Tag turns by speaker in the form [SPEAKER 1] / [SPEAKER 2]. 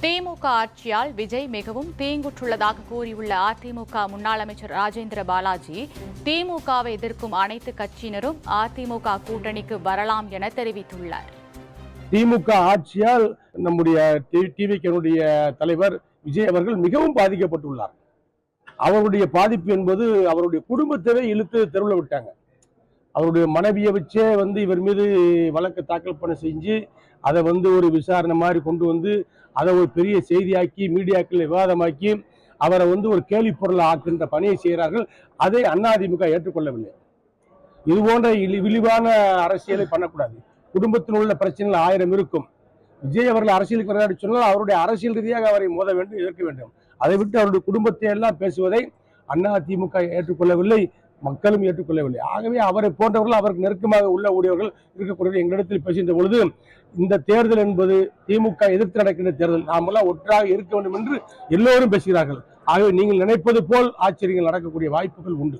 [SPEAKER 1] திமுக ஆட்சியால் விஜய் மிகவும் தீங்குற்றுள்ளதாக கூறியுள்ள அதிமுக முன்னாள் அமைச்சர் ராஜேந்திர பாலாஜி, திமுகவை எதிர்க்கும் அனைத்து கட்சியினரும் அதிமுக கூட்டணிக்கு வரலாம் என தெரிவித்துள்ளார்.
[SPEAKER 2] திமுக ஆட்சியால் நம்முடைய டிவிகேனுடைய தலைவர் விஜய் அவர்கள் மிகவும் பாதிக்கப்பட்டுள்ளார். அவருடைய பாதிப்பு என்பது அவருடைய குடும்பத்தவே இழுத்து தெருவில் விட்டாங்க. அவருடைய மனைவியை வச்சே இவர் மீது வழக்கு தாக்கல் பண்ண செஞ்சு அதை ஒரு விசாரணை மாதிரி கொண்டு வந்து அதை ஒரு பெரிய செய்தியாக்கி மீடியாக்கள் விவாதமாக்கி அவரை ஒரு கேலி பொருளை ஆக்குகின்ற பணியை செய்கிறார்கள். அதை அதிமுக ஏற்றுக்கொள்ளவில்லை. இது போன்ற இழிவான அரசியலை பண்ணக்கூடாது. குடும்பத்தில் உள்ள பிரச்சனைகள் 1000 இருக்கும். விஜய் அவர்கள் அரசியலுக்கு விளையாடி சொன்னால் அவருடைய அரசியல் ரீதியாக அவரை மோத வேண்டும், எதிர்க்க வேண்டும். அதை விட்டு அவருடைய குடும்பத்தை எல்லாம் பேசுவதை அதிமுக ஏற்றுக்கொள்ளவில்லை, மக்களும் ஏற்றுக்கொள்ளவில்லை. ஆகவே அவரை போன்றவர்கள் அவருக்கு நெருக்கமாக உள்ள ஊழியர்கள் இருக்கக்கூடிய எங்களிடத்தில் பேசுகின்ற பொழுது, இந்த தேர்தல் என்பது திமுக எதிர்த்து நடக்கின்ற தேர்தல், நாமெல்லாம் ஒன்றாக இருக்க வேண்டும் என்று எல்லோரும் பேசுகிறார்கள். ஆகவே நீங்கள் நினைப்பது போல் ஆச்சரியங்கள் நடக்கக்கூடிய வாய்ப்புகள் உண்டு.